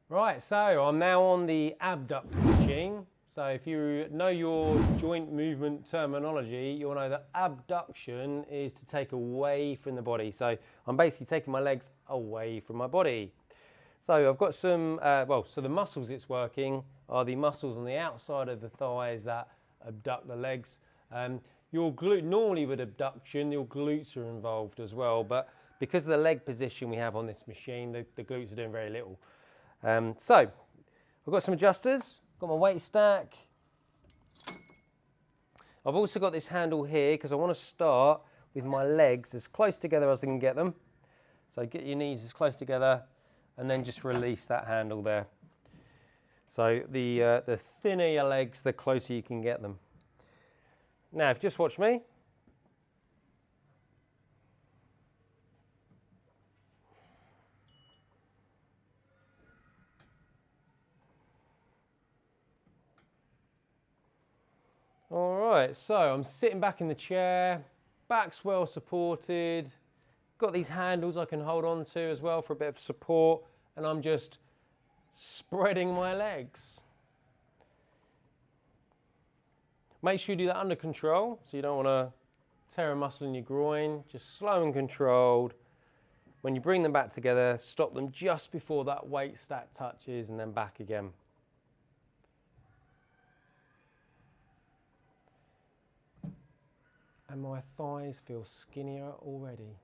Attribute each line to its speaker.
Speaker 1: Right, so I'm now on the abductor machine. So if you know your joint movement terminology, you'll know that abduction is to take away from the body. So I'm basically taking my legs away from my body. So I've got some, so the muscles it's working are the muscles on the outside of the thighs that abduct the legs. Your glute, normally with abduction, your glutes are involved as well, but because of the leg position we have on this machine, the glutes are doing very little. So I've got some adjusters, got my weight stack. I've also got this handle here because I want to start with my legs as close together as I can get them. So get your knees as close together and then just release that handle there. So the thinner your legs, the closer you can get them. Now, if you just watch me. All right, so I'm sitting back in the chair, back's well supported, got these handles I can hold on to as well for a bit of support, and I'm just spreading my legs. Make sure you do that under control, so you don't want to tear a muscle in your groin, just slow and controlled. When you bring them back together, stop them just before that weight stack touches and then back again. And my thighs feel skinnier already.